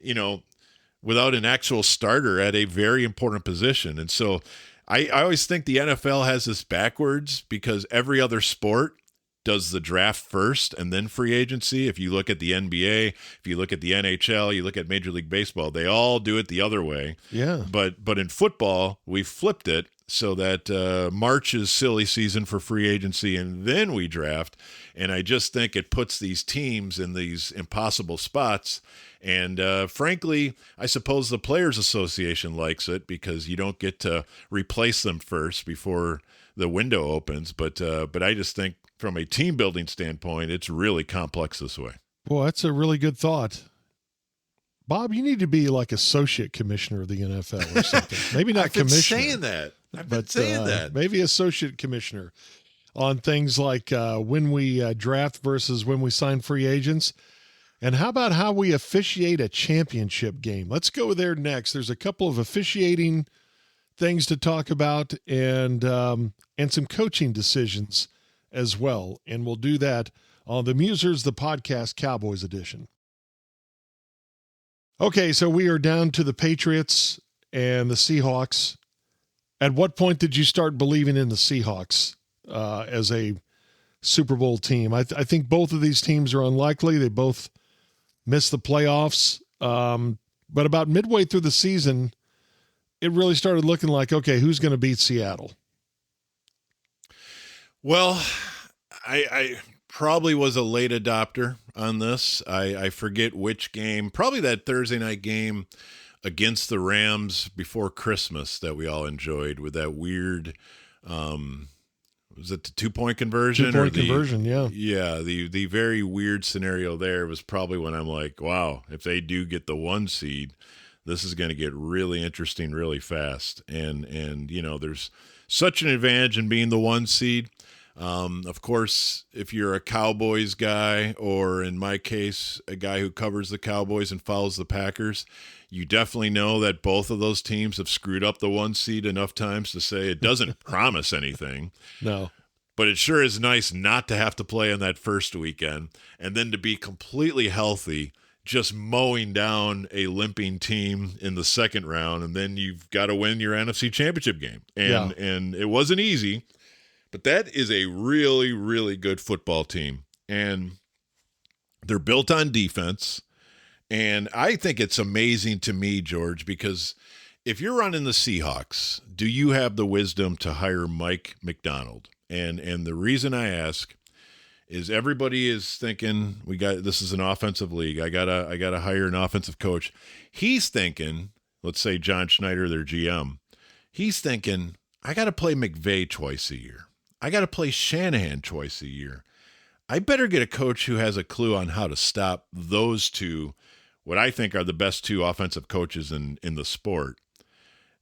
an actual starter at a very important position? And so I always think the NFL has this backwards because every other sport does the draft first and then free agency. If you look at the NBA, if you look at the NHL, you look at Major League Baseball, they all do it the other way. Yeah. But in football, we flipped it so that March is silly season for free agency and then we draft. And I just think it puts these teams in these impossible spots. And frankly, I suppose the Players Association likes it because you don't get to replace them first before the window opens. But I just think from a team building standpoint, it's really complex this way. Boy, that's a really good thought. Bob, you need to be like associate commissioner of the NFL or something. Maybe not commissioner. I've been saying that. Maybe associate commissioner on things like when we draft versus when we sign free agents. And how about how we officiate a championship game? Let's go there next. There's a couple of officiating things to talk about and some coaching decisions as well. And we'll do that on the Musers, the podcast Cowboys edition. Okay, so we are down to the Patriots and the Seahawks. At what point did you start believing in the Seahawks as a Super Bowl team? I think both of these teams are unlikely. They both missed the playoffs. But about midway through the season, it really started looking like, okay, who's going to beat Seattle? Well, I probably was a late adopter on this. I forget which game, probably that Thursday night game against the Rams before Christmas that we all enjoyed with that weird, was it the 2-point conversion? 2-point conversion, yeah. Yeah, the very weird scenario there was probably when I'm like, wow, if they do get the 1 seed, this is going to get really interesting really fast. And you know, there's such an advantage in being the 1 seed. Of course, if you're a Cowboys guy, or in my case, a guy who covers the Cowboys and follows the Packers, you definitely know that both of those teams have screwed up the 1 seed enough times to say it doesn't promise anything. No. But it sure is nice not to have to play on that first weekend and then to be completely healthy, just mowing down a limping team in the second round, and then you've got to win your NFC Championship game. And it wasn't easy. But that is a really, really good football team. And they're built on defense. And I think it's amazing to me, George, because if you're running the Seahawks, do you have the wisdom to hire Mike McDonald? And the reason I ask is everybody is thinking this is an offensive league. I gotta hire an offensive coach. He's thinking, let's say John Schneider, their GM, he's thinking, I got to play McVay twice a year. I got to play Shanahan twice a year. I better get a coach who has a clue on how to stop those two, what I think are the best 2 offensive coaches in the sport.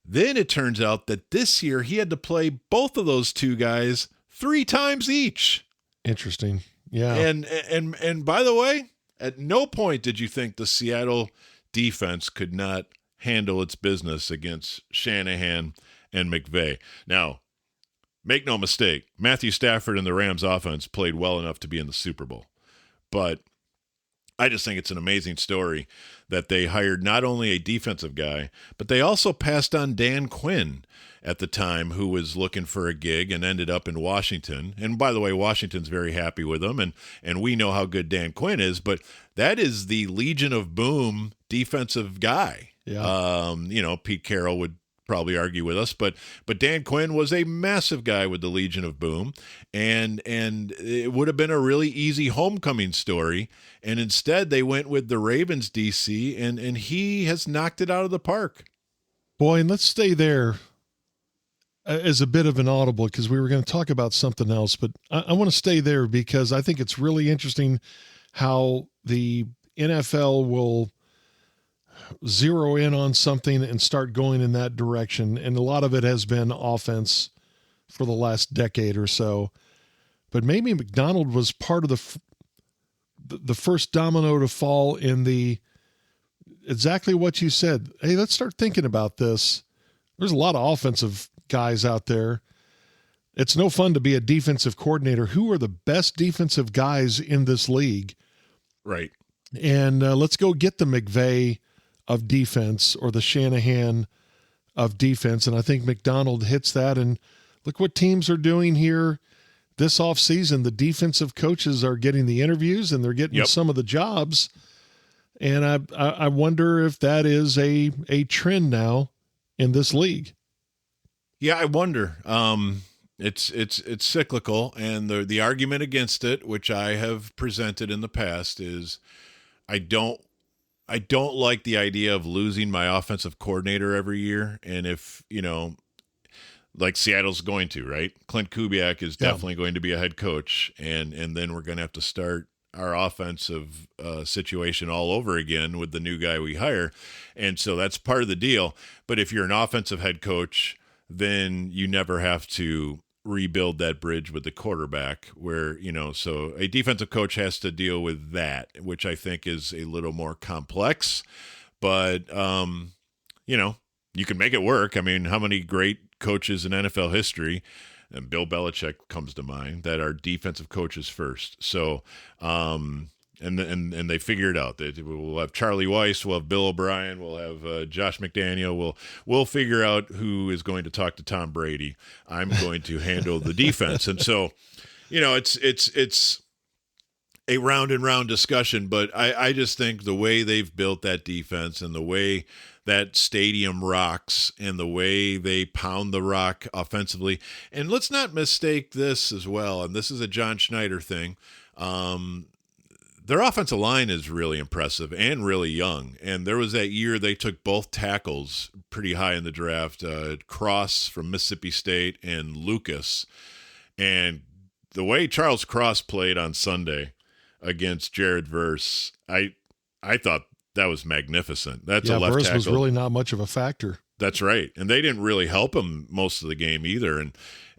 Then it turns out that this year he had to play both of those 2 guys 3 times each. Interesting. Yeah. And by the way, at no point did you think the Seattle defense could not handle its business against Shanahan and McVay. Now, make no mistake, Matthew Stafford and the Rams offense played well enough to be in the Super Bowl. But I just think it's an amazing story that they hired not only a defensive guy, but they also passed on Dan Quinn at the time, who was looking for a gig and ended up in Washington. And by the way, Washington's very happy with him, and we know how good Dan Quinn is, but that is the Legion of Boom defensive guy. Yeah. Pete Carroll would probably argue with us, but Dan Quinn was a massive guy with the Legion of Boom, and it would have been a really easy homecoming story, and instead they went with the Ravens DC, and he has knocked it out of the park. Boy, and let's stay there as a bit of an audible, because we were going to talk about something else, but I want to stay there because I think it's really interesting how the NFL will zero in on something and start going in that direction. And a lot of it has been offense for the last decade or so. But maybe McDonald was part of the first domino to fall in the exactly what you said. Hey, let's start thinking about this. There's a lot of offensive guys out there. It's no fun to be a defensive coordinator. Who are the best defensive guys in this league? Right. And let's go get the McVay of defense or the Shanahan of defense. And I think McDonald hits that. And look what teams are doing here this offseason. The defensive coaches are getting the interviews and they're getting some of the jobs. And I wonder if that is a trend now in this league. Yeah, I wonder. It's cyclical, and the argument against it, which I have presented in the past, is I don't like the idea of losing my offensive coordinator every year. And if, like Seattle's going to, right? Clint Kubiak is definitely going to be a head coach. And then we're going to have to start our offensive situation all over again with the new guy we hire. And so that's part of the deal. But if you're an offensive head coach, then you never have to rebuild that bridge with the quarterback where, so a defensive coach has to deal with that, which I think is a little more complex, but, you can make it work. I mean, how many great coaches in NFL history, and Bill Belichick comes to mind, that are defensive coaches first. So, and they figure it out. We'll have Charlie Weiss, we'll have Bill O'Brien, we'll have Josh McDaniel. We'll figure out who is going to talk to Tom Brady. I'm going to handle the defense. And so, it's a round and round discussion, but I just think the way they've built that defense and the way that stadium rocks and the way they pound the rock offensively. And let's not mistake this as well. And this is a John Schneider thing. Their offensive line is really impressive and really young. And there was that year they took both tackles pretty high in the draft, Cross from Mississippi State and Lucas. And the way Charles Cross played on Sunday against Jared Verse, I thought that was magnificent. That's a left Verse tackle. Was really not much of a factor. That's right. And they didn't really help him most of the game either.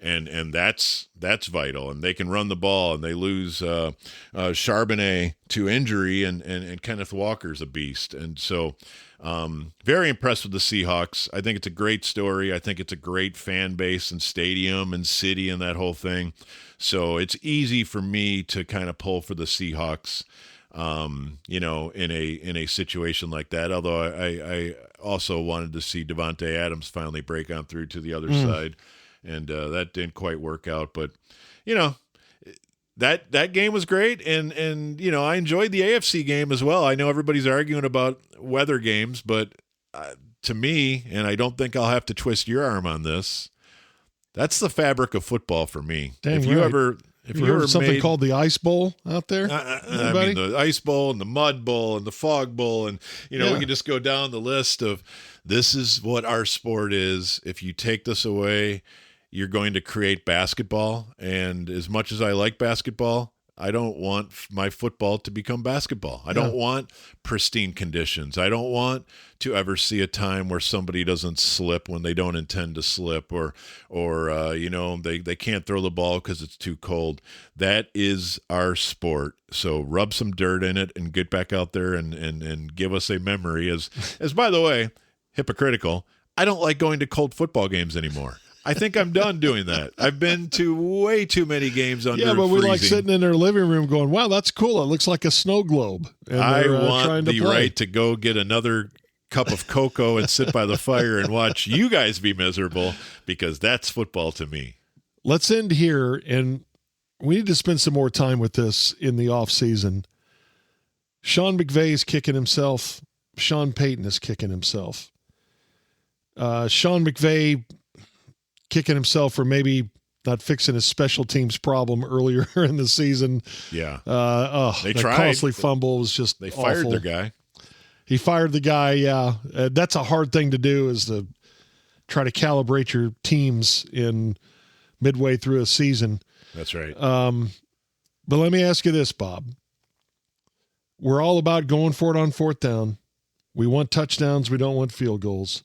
And that's vital. And they can run the ball, and they lose Charbonnet to injury, and Kenneth Walker's a beast. And so very impressed with the Seahawks. I think it's a great story. I think it's a great fan base and stadium and city and that whole thing. So it's easy for me to kind of pull for the Seahawks, in a situation like that. Although I also wanted to see Devontae Adams finally break on through to the other side. And that didn't quite work out, but that game was great, and I enjoyed the AFC game as well. I know everybody's arguing about weather games, but to me, and I don't think I'll have to twist your arm on this, that's the fabric of football for me. Dang if you right. ever heard something called the Ice Bowl out there? I mean, the Ice Bowl and the Mud Bowl and the Fog Bowl, and we can just go down the list of this is what our sport is. If you take this away, you're going to create basketball. And as much as I like basketball, I don't want my football to become basketball. I don't want pristine conditions. I don't want to ever see a time where somebody doesn't slip when they don't intend to slip, or they can't throw the ball because it's too cold. That is our sport. So rub some dirt in it and get back out there and give us a memory. As by the way, hypocritical, I don't like going to cold football games anymore. I think I'm done doing that. I've been to way too many games under freezing. Yeah, but we like sitting in their living room going, wow, that's cool. It looks like a snow globe. And I want the right to go get another cup of cocoa and sit by the fire and watch you guys be miserable, because that's football to me. Let's end here, and we need to spend some more time with this in the offseason. Sean McVay is kicking himself. Sean Payton is kicking himself. Sean McVay kicking himself for maybe not fixing his special teams problem earlier in the season. Yeah. They tried. Costly fumble was just They fired awful. their guy. He fired the guy, yeah. That's a hard thing to do, is to try to calibrate your teams in midway through a season. That's right. But let me ask you this, Bob. We're all about going for it on fourth down. We want touchdowns. We don't want field goals.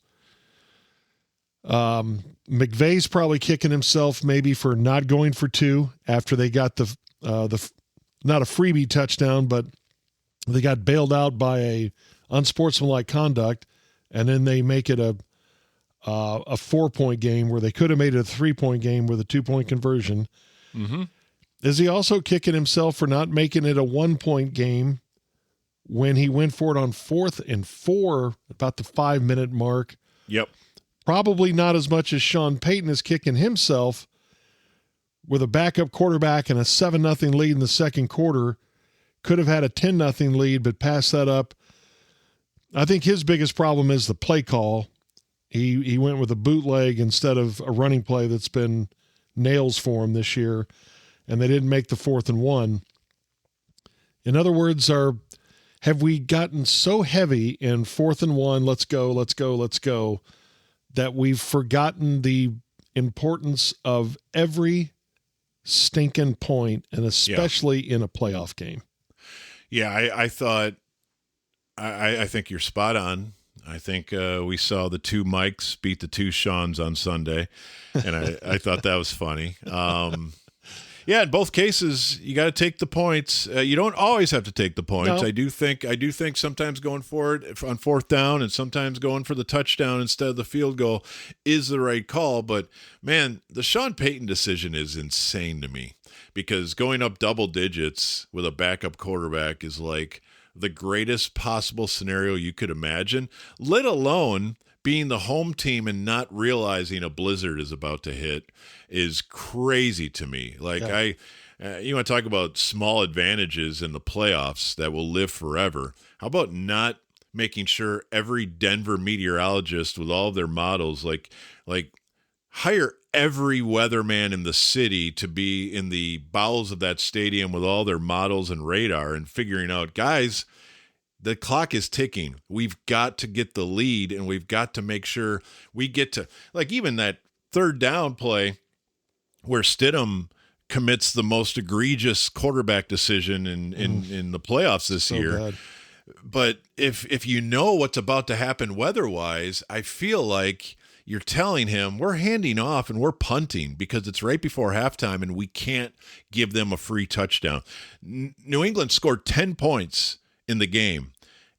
McVay's probably kicking himself maybe for not going for two after they got the not a freebie touchdown, but they got bailed out by a unsportsmanlike conduct, and then they make it a 4-point game where they could have made it a 3-point game with a 2-point conversion. Mm-hmm. Is he also kicking himself for not making it a 1-point game when he went for it on 4th and 4, about the 5-minute mark? Yep. Probably not as much as Sean Payton is kicking himself with a backup quarterback and a 7-0 lead in the second quarter. Could have had a 10-0 lead, but passed that up. I think his biggest problem is the play call. He went with a bootleg instead of a running play that's been nails for him this year, and they didn't make the 4th and 1. In other words, have we gotten so heavy in 4th and 1, let's go, that we've forgotten the importance of every stinking point, and especially in a playoff game? Yeah, I thought, I think you're spot on. I think we saw the 2 Mikes beat the 2 Seans on Sunday, and I thought that was funny. Yeah, in both cases, you got to take the points. You don't always have to take the points. No. I do think sometimes going forward on fourth down and sometimes going for the touchdown instead of the field goal is the right call. But man, the Sean Payton decision is insane to me, because going up double digits with a backup quarterback is like the greatest possible scenario you could imagine, let alone being the home team and not realizing a blizzard is about to hit is crazy to me. Like, you want to talk about small advantages in the playoffs that will live forever. How about not making sure every Denver meteorologist with all of their models, like hire every weatherman in the city to be in the bowels of that stadium with all their models and radar and figuring out, guys, the clock is ticking. We've got to get the lead, and we've got to make sure we get to, like, even that third down play where Stidham commits the most egregious quarterback decision in the playoffs this year. Bad. But if you know what's about to happen weather-wise, I feel like you're telling him we're handing off and we're punting because it's right before halftime and we can't give them a free touchdown. New England scored 10 points in the game,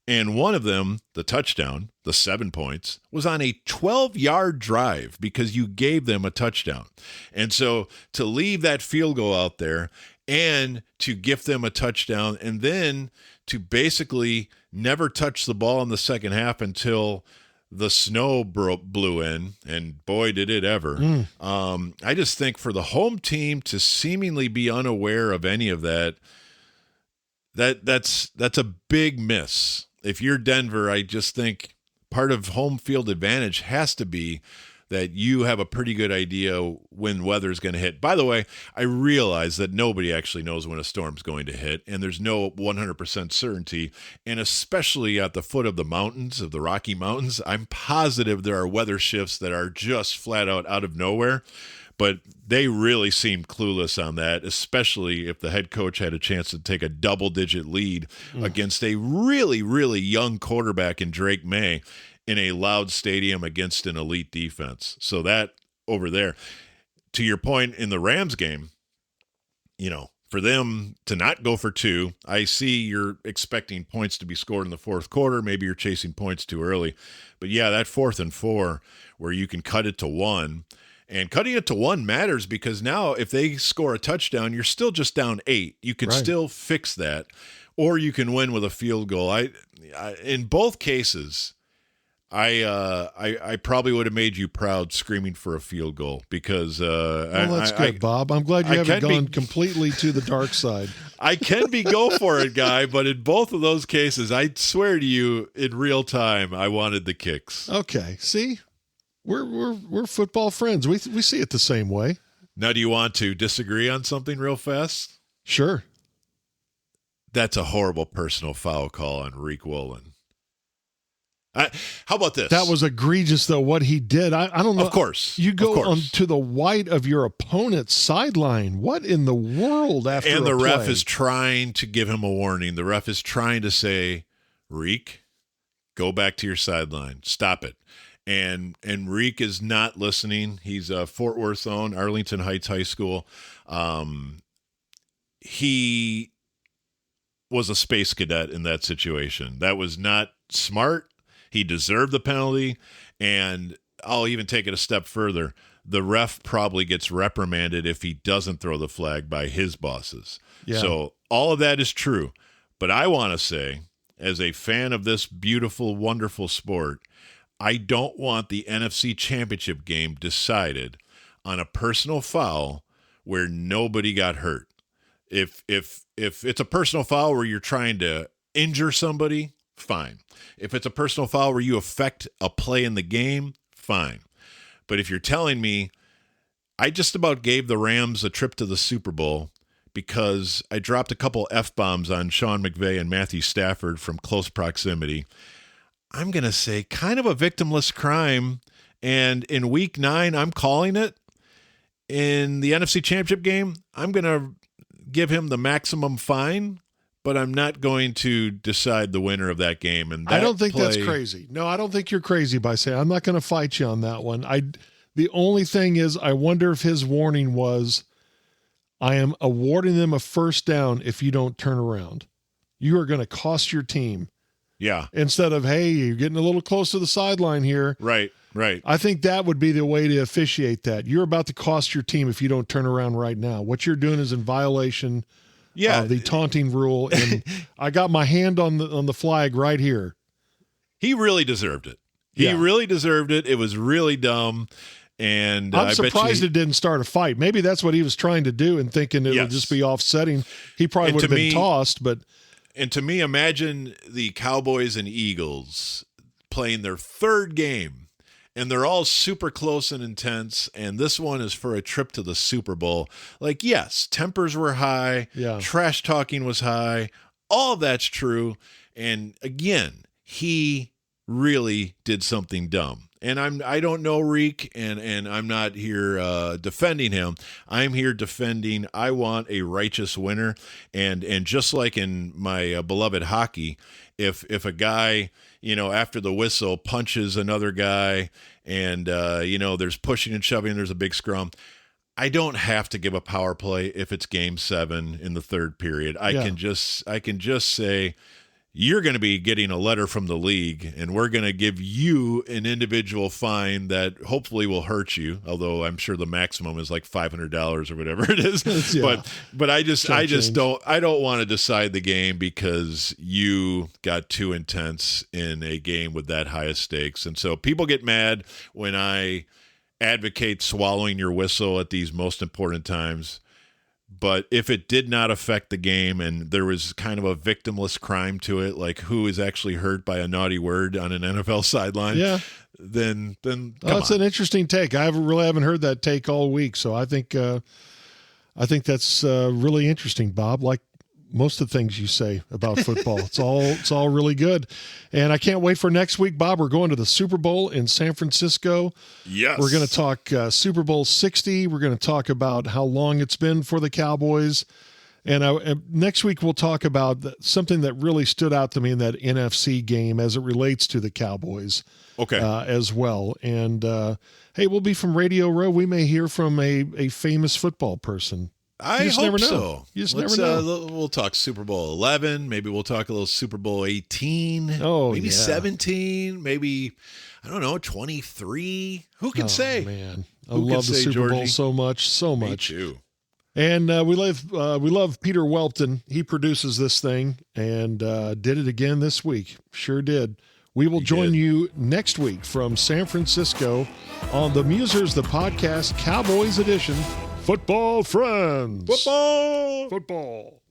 and one of them, the touchdown, the 7 points, was on a 12-yard drive because you gave them a touchdown. And so to leave that field goal out there and to gift them a touchdown and then to basically never touch the ball in the second half until the snow blew in, and boy, did it ever. I just think for the home team to seemingly be unaware of any of that, that's a big miss. If you're Denver, I just think part of home field advantage has to be that you have a pretty good idea when weather is going to hit. By the way, I realize that nobody actually knows when a storm's going to hit, and there's no 100% certainty, and especially at the foot of the mountains, of the Rocky Mountains, I'm positive there are weather shifts that are just flat out of nowhere. But they really seemed clueless on that, especially if the head coach had a chance to take a double-digit lead against a really, really young quarterback in Drake May in a loud stadium against an elite defense. So that over there, to your point in the Rams game, for them to not go for two, I see you're expecting points to be scored in the fourth quarter. Maybe you're chasing points too early. But yeah, that 4th and 4 where you can cut it to 1. And cutting it to 1 matters because now if they score a touchdown, you're still just down 8. You can still fix that, or you can win with a field goal. I in both cases, I probably would have made you proud screaming for a field goal because that's good, Bob. I'm glad you haven't gone completely to the dark side. I can be go for it guy, but in both of those cases, I swear to you, in real time, I wanted the kicks. Okay, see. We're football friends. We see it the same way. Now, do you want to disagree on something real fast? Sure. That's a horrible personal foul call on Reek Woolen. How about this? That was egregious, though, what he did. I don't know. Of course. You go on to the white of your opponent's sideline. What in the world after And the a ref play? is trying to give him a warning. The ref is trying to say, Reek, go back to your sideline. Stop it. And Reek is not listening. He's a Fort Worth's own Arlington Heights High School. He was a space cadet in that situation. That was not smart. He deserved the penalty. And I'll even take it a step further. The ref probably gets reprimanded if he doesn't throw the flag by his bosses. Yeah. So all of that is true. But I want to say, as a fan of this beautiful, wonderful sport, I don't want the NFC Championship game decided on a personal foul where nobody got hurt. If it's a personal foul where you're trying to injure somebody, fine. If it's a personal foul where you affect a play in the game, fine. But if you're telling me I just about gave the Rams a trip to the Super Bowl because I dropped a couple F-bombs on Sean McVay and Matthew Stafford from close proximity, I'm going to say kind of a victimless crime. And in week 9, I'm calling it. In the NFC Championship game, I'm going to give him the maximum fine, but I'm not going to decide the winner of that game. And I don't think that's crazy. No, I don't think you're crazy by saying I'm not going to fight you on that one. The only thing is I wonder if his warning was, I am awarding them a first down if you don't turn around. You are going to cost your team. Yeah. Instead of, hey, you're getting a little close to the sideline here. Right. I think that would be the way to officiate that. You're about to cost your team if you don't turn around right now. What you're doing is in violation of the taunting rule, and I got my hand on the flag right here. He really deserved it. He really deserved it. It was really dumb. And I'm surprised it didn't start a fight. Maybe that's what he was trying to do and thinking it would just be offsetting. He probably would have been tossed, but... And to me, imagine the Cowboys and Eagles playing their third game, and they're all super close and intense, and this one is for a trip to the Super Bowl. Like, yes, tempers were high, trash talking was high, all of that's true, and again, he really did something dumb. And I don't know Reek, and I'm not here defending him. I'm here defending. I want a righteous winner, and just like in my beloved hockey, if a guy after the whistle punches another guy, and there's pushing and shoving, there's a big scrum. I don't have to give a power play if it's Game 7 in the third period. I can just say, you're going to be getting a letter from the league, and we're going to give you an individual fine that hopefully will hurt you, although I'm sure the maximum is like $500 or whatever it is. But I don't want to decide the game because you got too intense in a game with that highest stakes. And so people get mad when I advocate swallowing your whistle at these most important times. But if it did not affect the game and there was kind of a victimless crime to it, like who is actually hurt by a naughty word on an NFL sideline, then that's an interesting take. I haven't heard that take all week, so I think that's really interesting, Bob. Like most of the things you say about football, it's all really good, and I can't wait for next week, Bob. We're going to the Super Bowl in San Francisco. Yes, we're going to talk Super Bowl 60. We're going to talk about how long it's been for the Cowboys, and next week we'll talk about something that really stood out to me in that NFC game as it relates to the Cowboys. Okay, as well, and hey, we'll be from Radio Row. We may hear from a famous football person. I hope so. You just never know. We'll talk Super Bowl 11. Maybe we'll talk a little Super Bowl 18. Oh, maybe 17. Maybe, I don't know, 23. Who can say? Man, I love the Super Bowl so much. Me too. And we love Peter Welton. He produces this thing and did it again this week. Sure did. We will join you next week from San Francisco on the Musers, the podcast, Cowboys edition. Football friends. Football. Football.